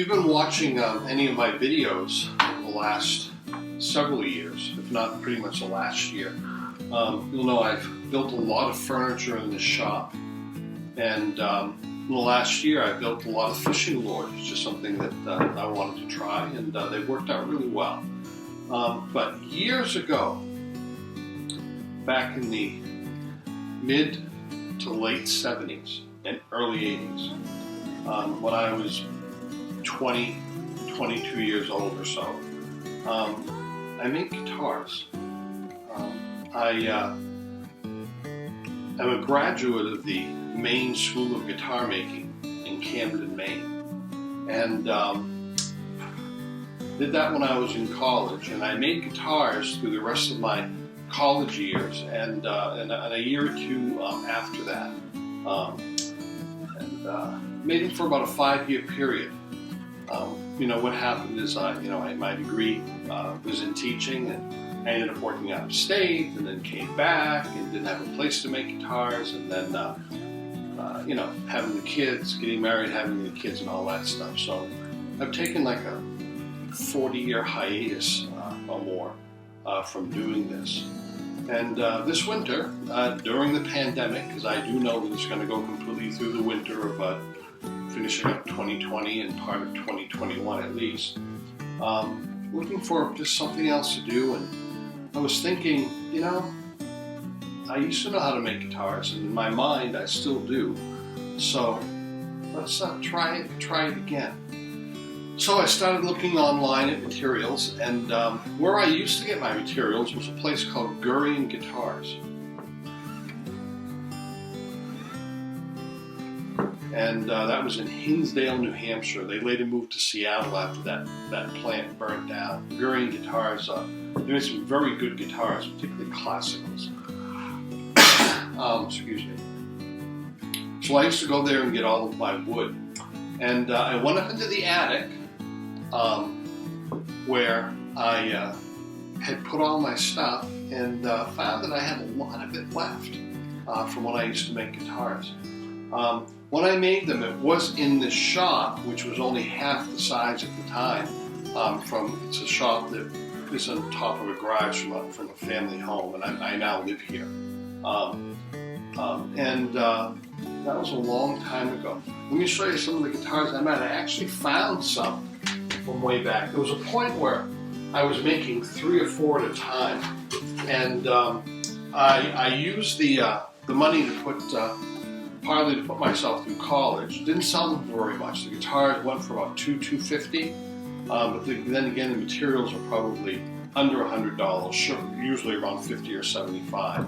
you've been watching any of my videos in the last several years, if not pretty much the last year, you'll know I've built a lot of furniture in this shop, and in the last year I built a lot of fishing lures, just something that I wanted to try, and they worked out really well. But years ago, back in the mid to late 70s and early 80s, when I was 20, 22 years old or so, I make guitars. I am a graduate of the Maine School of Guitar Making in Camden, Maine, and did that when I was in college. And I made guitars through the rest of my college years, and a year or two after that, made them for about a 5-year period. What happened is, my degree was in teaching, and I ended up working out of state, and then came back and didn't have a place to make guitars, and then, having the kids, getting married, having the kids, and all that stuff. So I've taken like a 40-year hiatus or more from doing this. And this winter, during the pandemic, because I do know that it's going to go completely through the winter of finishing up 2020 and part of 2021 at least, looking for just something else to do. And I was thinking, I used to know how to make guitars, and in my mind I still do. So let's try it again. So I started looking online at materials, and where I used to get my materials was a place called Gurian Guitars. And that was in Hinsdale, New Hampshire. They later moved to Seattle after that plant burnt down. Gurian Guitars, they made some very good guitars, particularly classicals. Excuse me. So I used to go there and get all of my wood. And I went up into the attic where I had put all my stuff, and found that I had a lot of it left from when I used to make guitars. When I made them, it was in this shop, which was only half the size at the time. It's a shop that is on top of a garage from a family home, and I now live here. That was a long time ago. Let me show you some of the guitars I made. I actually found some from way back. There was a point where I was making 3 or 4 at a time, and I used the money to put partly to put myself through college. Didn't sell them very much. The guitars went for about $250, but then again, the materials are probably under $100, sure, usually around $50 or $75.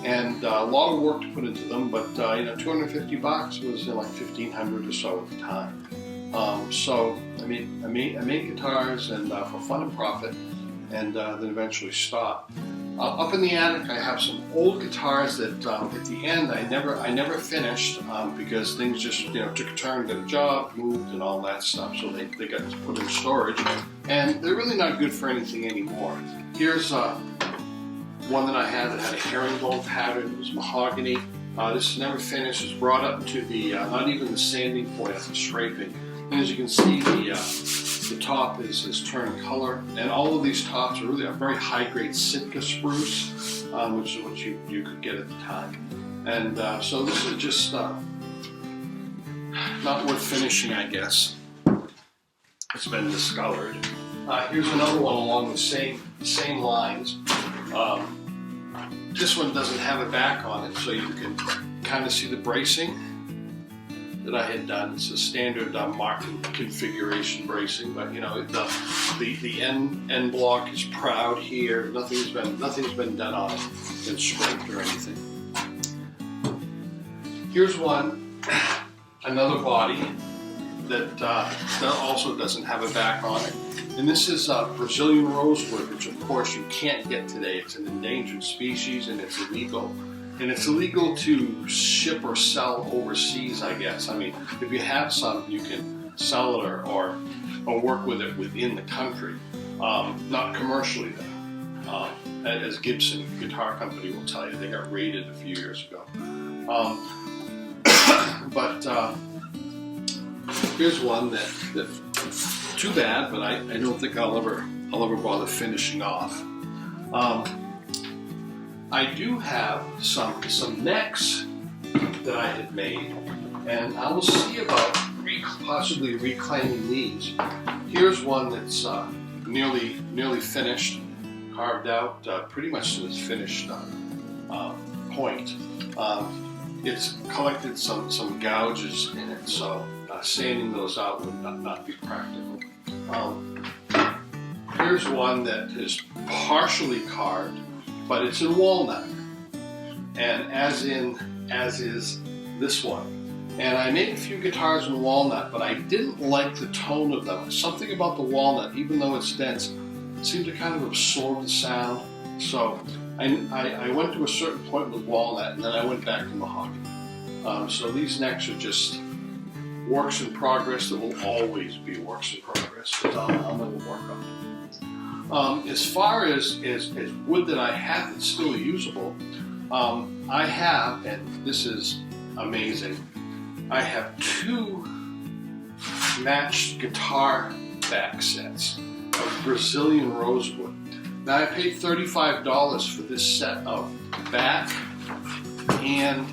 And a lot of work to put into them, but $250 was like $1,500 or so at the time. So I made guitars and for fun and profit, and then eventually stopped. Up in the attic, I have some old guitars that at the end I never finished because things just took a turn, got a job, moved, and all that stuff. So they got put in storage, and they're really not good for anything anymore. Here's one that I had that had a herringbone pattern. It was mahogany. This is never finished. It's brought up to the not even the sanding point of the scraping. And as you can see, the top is turned color, and all of these tops are really a very high-grade Sitka spruce, which is what you could get at the time. And so this is just not worth finishing, I guess. It's been discolored. Here's another one along the same lines. This one doesn't have a back on it, so you can kind of see the bracing that I had done. It's a standard marking configuration bracing, but the end block is proud here. Nothing's been done on it, been scraped or anything. Here's another body that also doesn't have a back on it. And this is Brazilian rosewood, which of course you can't get today. It's an endangered species, and it's illegal. And it's illegal to ship or sell overseas, I guess. I mean, if you have some, you can sell it or work with it within the country. Not commercially, though. As Gibson Guitar Company will tell you, they got raided a few years ago. But here's one that Too bad, but I don't think I'll ever bother finishing off. I do have some necks that I had made, and I will see about possibly reclaiming these. Here's one that's nearly finished, carved out pretty much to its finished point. It's collected some gouges in it, so sanding those out would not be practical. Here's one that is partially carved, but it's in walnut, and as is this one. And I made a few guitars in walnut, but I didn't like the tone of them. Something about the walnut, even though it's dense, seemed to kind of absorb the sound. So I went to a certain point with walnut, and then I went back to mahogany. So these necks are just works in progress that will always be works in progress, but I'm going to work on it. As far as wood that I have that's still usable, I have, and this is amazing, I have 2 matched guitar back sets of Brazilian rosewood. Now I paid $35 for this set of back and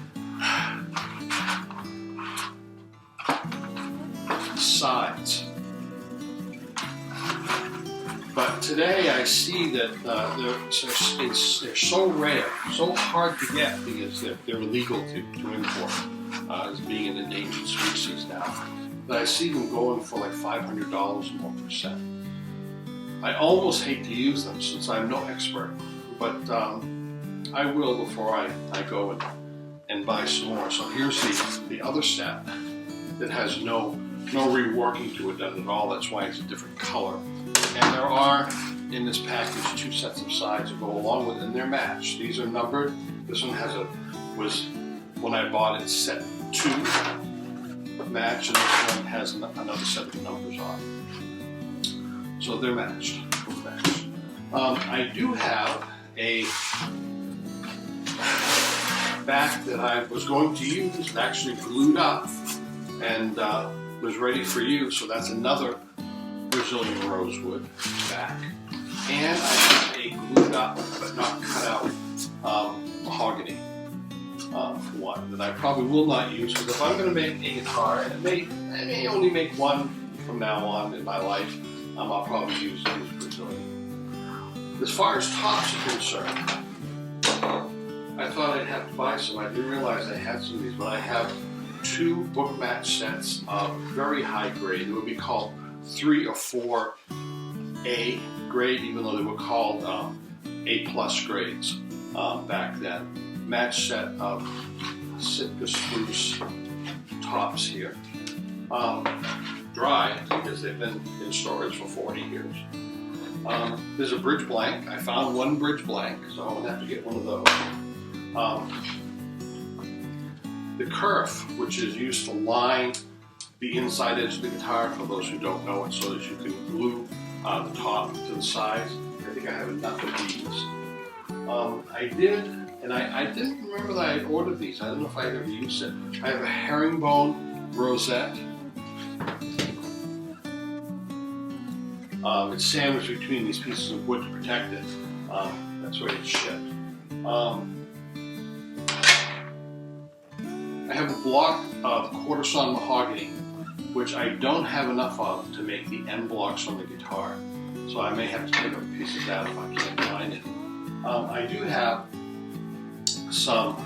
sides. But today I see that they're so rare, so hard to get because they're illegal to import as being an endangered species now, that I see them going for like $500 more per set. I almost hate to use them since I'm no expert, but I will before I go and buy some more. So here's the other set that has no reworking to it done at all. That's why it's a different color. And there are in this package 2 sets of sides that go along with it, and they're matched. These are numbered. This one was when I bought it set 2 match, and this one has another set of numbers on it. So they're matched. I do have a back that I was going to use, actually glued up, and was ready for use. So that's another Brazilian rosewood back. And I have a glued up but not cut out mahogany for one that I probably will not use, because if I'm going to make a guitar, and I may only make one from now on in my life, I'll probably use Brazilian. As far as tops are concerned, I thought I'd have to buy some. I didn't realize I had some of these, but I have 2 book match sets of very high grade. It would be called 3 or 4 A grade, even though they were called A+ grades back then. Match set of Sitka spruce tops here. Dry, because they've been in storage for 40 years. There's a bridge blank. I found one bridge blank, so I'm going to have to get one of those. The kerf, which is used to line the inside edge of the guitar, for those who don't know it, so that you can glue the top to the sides. I think I have enough of these. I didn't remember that I had ordered these. I don't know if I had ever used it. I have a herringbone rosette. It's sandwiched between these pieces of wood to protect it. That's where it's shipped. I have a block of quarter-sawn mahogany, which I don't have enough of to make the end blocks on the guitar. So I may have to take a piece of that if I can't find it. I do have some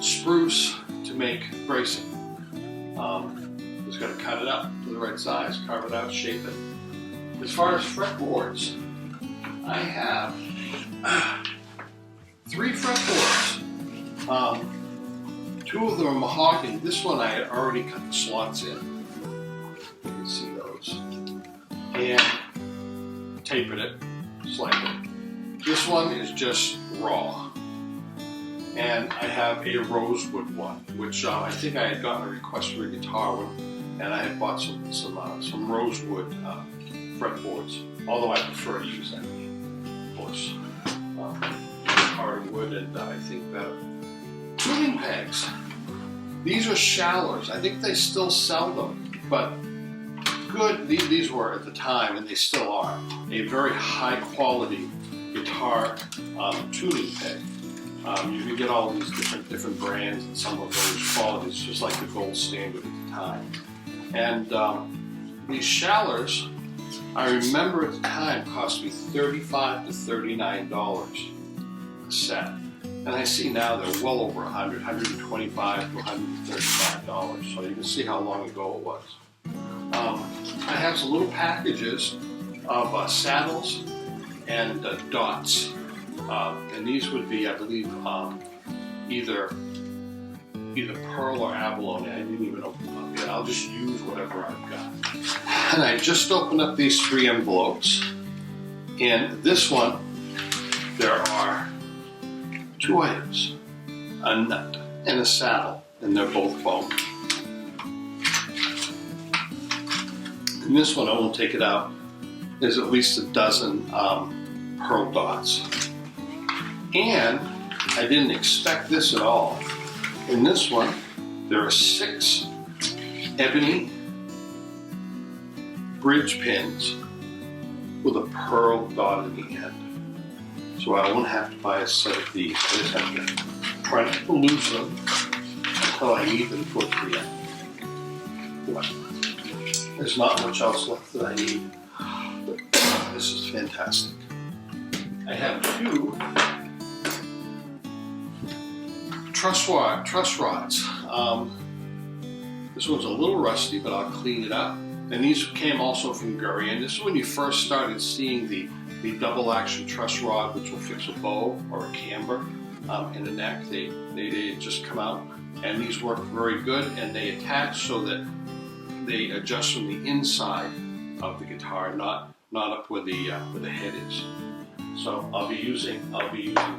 spruce to make bracing. Just got to cut it up to the right size, carve it out, shape it. As far as fretboards, I have 3 fretboards. 2 of them are mahogany. This one I had already cut the slots in. You can see those. And tapered it slightly. This one is just raw. And I have a rosewood one, which I think I had gotten a request for a guitar one, and I had bought some rosewood fretboards, although I prefer to use that, of course. Harder wood, and I think better. Tuning pegs. These are shallers. I think they still sell them, but good, these were at the time, and they still are, a very high quality guitar tuning pick. You can get all these different brands and some of those qualities, just like the gold standard at the time. And these Schallers, I remember at the time, cost me $35 to $39 a set. And I see now they're well over $100, $125 to $135. So you can see how long ago it was. I have some little packages of saddles and dots. And these would be, I believe, either pearl or abalone. I didn't even open them up yet. I'll just use whatever I've got. And I just opened up these 3 envelopes. In this one, there are 2 items, a nut and a saddle, and they're both foam. In this one, I won't take it out, there's at least a dozen pearl dots. And I didn't expect this at all. In this one, there are 6 ebony bridge pins with a pearl dot in the end. So I won't have to buy a set of these. I just have to try not to lose them until I need them towards the end. What? There's not much else left that I need. But this is fantastic. I have 2 truss rods. This one's a little rusty, but I'll clean it up. And these came also from Gurry. And this is when you first started seeing the double action truss rod, which will fix a bow or a camber in the neck. They just come out, and these work very good, and they attach so that they adjust from the inside of the guitar, not up where the head is. So I'll be using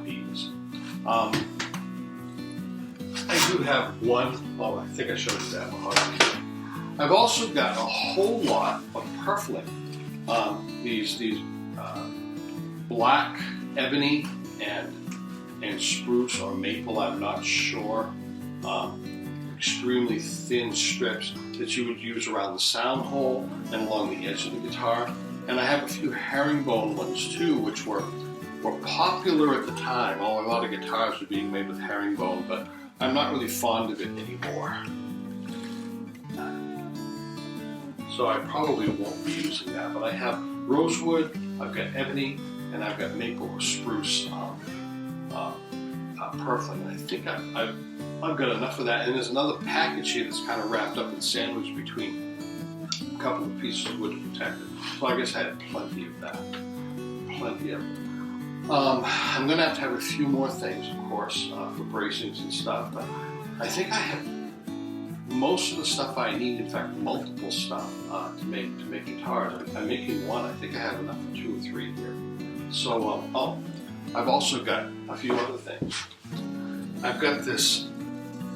these. I do have one. Oh, I think I showed you that one. I've also got a whole lot of purfling. These black ebony and spruce or maple, I'm not sure. Extremely thin strips that you would use around the sound hole and along the edge of the guitar. And I have a few herringbone ones too, which were popular at the time. A lot of guitars were being made with herringbone, but I'm not really fond of it anymore. So I probably won't be using that, but I have rosewood, I've got ebony, and I've got maple or spruce purfling. And I think I've got enough of that. And there's another package here that's kind of wrapped up and sandwiched between a couple of pieces of wood to protect it. So I guess I had plenty of that. Plenty of it. I'm going to have a few more things, of course, for bracings and stuff, but I think I have most of the stuff I need, in fact, multiple stuff to make guitars. I'm making one. I think I have enough for 2 or 3 here. So, I've also got a few other things. I've got this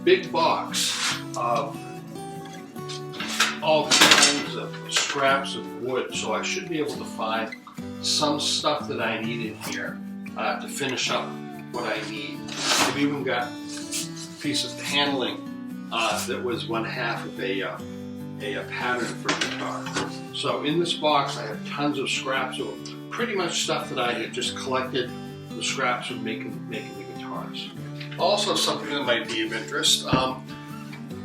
big box of all kinds of scraps of wood, so I should be able to find some stuff that I need in here to finish up what I need. I've even got a piece of paneling that was 1/2 of a pattern for a guitar. So in this box I have tons of scraps of pretty much stuff that I had just collected, the scraps of making the guitars. Also something that might be of interest,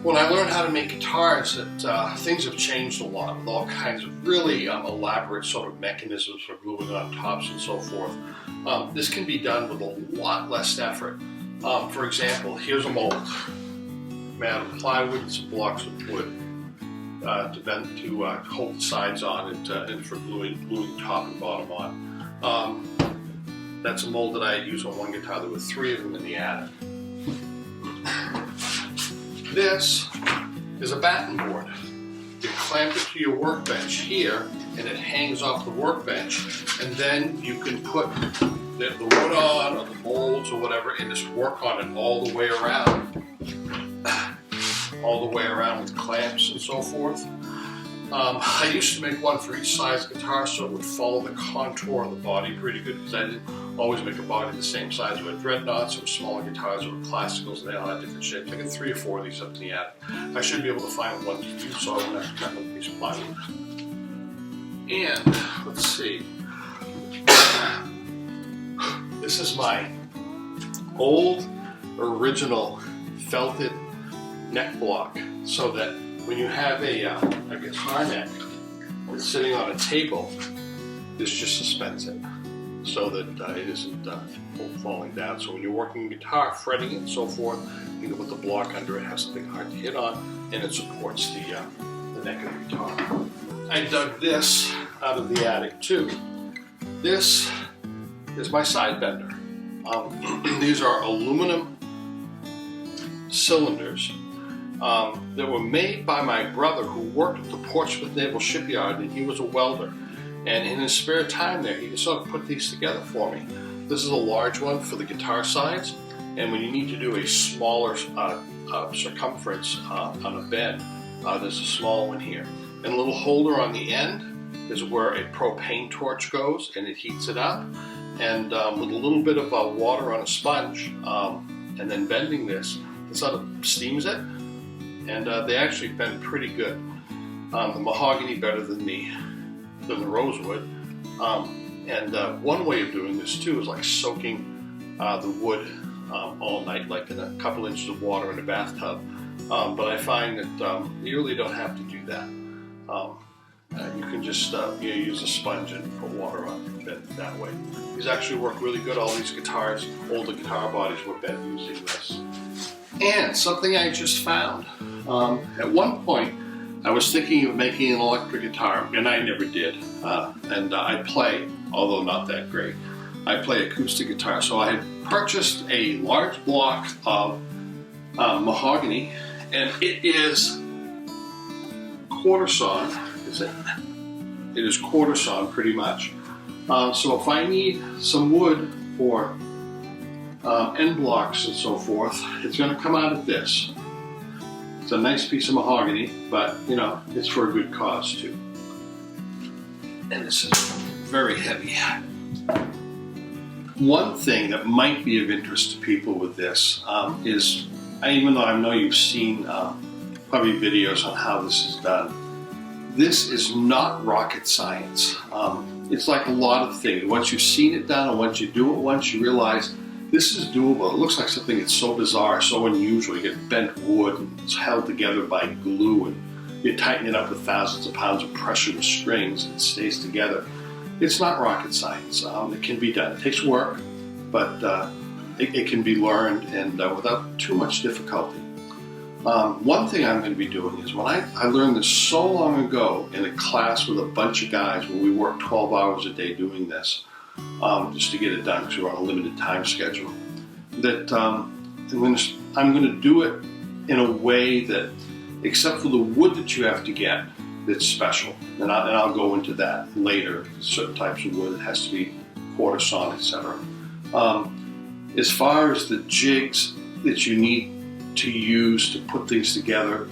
when I learned how to make guitars, that things have changed a lot with all kinds of really elaborate sort of mechanisms for gluing on tops and so forth. This can be done with a lot less effort. For example, here's a mold made out of plywood and some blocks of wood to hold the sides on and for gluing top and bottom on. That's a mold that I had used on one guitar. There were 3 of them in the attic. This is a batten board. You clamp it to your workbench here, and it hangs off the workbench, and then you can put the wood on, or the molds, or whatever, and just work on it all the way around. All the way around with clamps and so forth. I used to make one for each size guitar so it would follow the contour of the body pretty good, because I didn't always make a body the same size. We had dreadnoughts or smaller guitars or classicals, and they all had different shapes. I got 3 or 4 of these up in the attic. I should be able to find one to use, so I won't have to cut another piece of plywood. And let's see. This is my old original felted neck block, so that when you have a guitar neck that's sitting on a table, this just suspends it so that it isn't falling down. So when you're working guitar, fretting it and so forth, you can put the block under it, have something hard to hit on, and it supports the neck of the guitar. I dug this out of the attic too. This is my side bender. These are aluminum cylinders that were made by my brother, who worked at the Portsmouth Naval Shipyard, and he was a welder. And in his spare time there, he just sort of put these together for me. This is a large one for the guitar sides, and when you need to do a smaller circumference on a bed, there's a small one here. And a little holder on the end is where a propane torch goes, and it heats it up. And with a little bit of water on a sponge, and then bending this, it sort of steams it. And they actually bend pretty good. The mahogany better than the rosewood. One way of doing this too is like soaking the wood all night, like in a couple inches of water in a bathtub. But I find that you really don't have to do that. You can just use a sponge and put water on it and bend it that way. These actually work really good. All these guitars, older guitar bodies, were bent using this. And something I just found. At one point, I was thinking of making an electric guitar, and I never did. I play, although not that great. I play acoustic guitar, so I had purchased a large block of mahogany, and it is quarter sawn. It is quarter sawn pretty much. So if I need some wood for end blocks and so forth, it's going to come out of this. It's a nice piece of mahogany, but you know, it's for a good cause too. And this is very heavy. One thing that might be of interest to people with this is, even though I know you've seen probably videos on how this is done, this is not rocket science. It's like a lot of things. Once you've seen it done, and once you do it once, you realize this is doable. It looks like something that's so bizarre, so unusual. You get bent wood and it's held together by glue, and you tighten it up with thousands of pounds of pressure with strings, and it stays together. It's not rocket science. It can be done. It takes work, but it can be learned, and without too much difficulty. One thing I'm going to be doing is, when I learned this so long ago in a class with a bunch of guys where we worked 12 hours a day doing this, just to get it done because we were on a limited time schedule, that I'm going to do it in a way that, except for the wood that you have to get, that's special. And I'll go into that later. Certain types of wood, it has to be quarter sawn, etc. As far as the jigs that you need to use to put things together,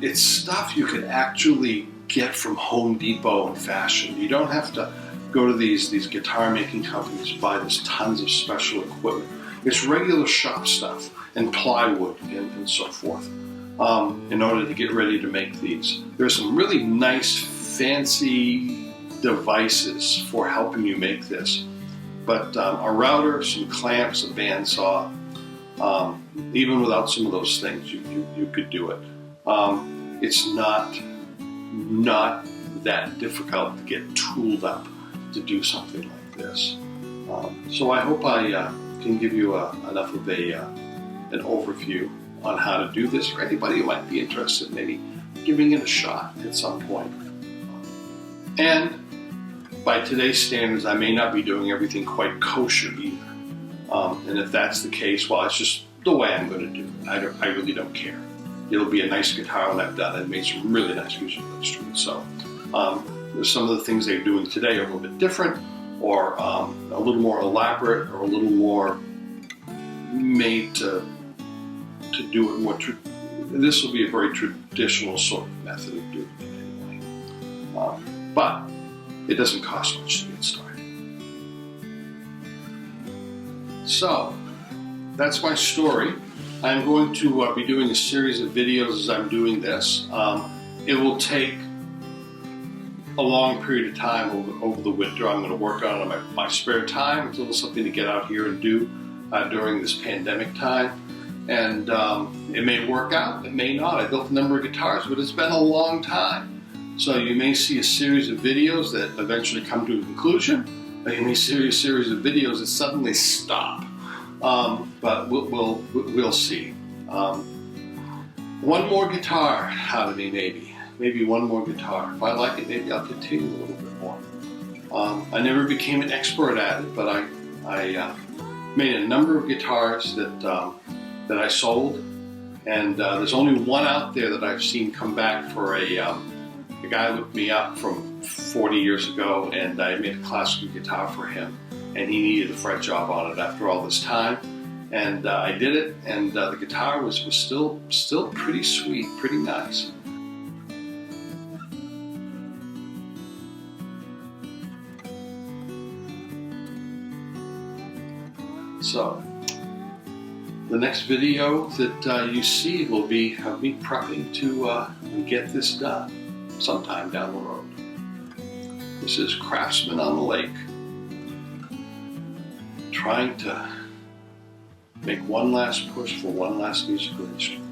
it's stuff you can actually get from Home Depot and Fashion. You don't have to go to these guitar making companies to buy this tons of special equipment. It's regular shop stuff and plywood and so forth in order to get ready to make these. There's some really nice fancy devices for helping you make this, but a router, some clamps, a bandsaw, even without some of those things, you could do it. It's not that difficult to get tooled up to do something like this. So I hope I can give you enough of an overview on how to do this for anybody who might be interested in maybe giving it a shot at some point. And by today's standards, I may not be doing everything quite kosher either. And if that's the case, well, it's just the way I'm going to do it. I really don't care. It'll be a nice guitar when I've done it. I've made some really nice musical instruments. So some of the things they're doing today are a little bit different, or a little more elaborate, or a little more made to do it more. This will be a very traditional sort of method of doing it anyway. But it doesn't cost much to get started. So that's my story. I'm going to be doing a series of videos as I'm doing this. It will take a long period of time over the winter. I'm going to work on it in my spare time. It's a little something to get out here and do during this pandemic time. And it may work out, it may not. I built a number of guitars, but it's been a long time. So you may see a series of videos that eventually come to a conclusion, or you may see a series of videos that suddenly stop. But we'll see. One more guitar out of me, maybe one more guitar. If I like it, maybe I'll continue a little bit more. I never became an expert at it, but I made a number of guitars that I sold, and there's only one out there that I've seen come back for a guy looked me up from 40 years ago, and I made a classical guitar for him, and he needed a fret job on it after all this time. And I did it, and the guitar was still pretty sweet, pretty nice. So, the next video that you see will be of me prepping to get this done sometime down the road. This is Craftsman on the Lake, trying to make one last push for one last musical instrument.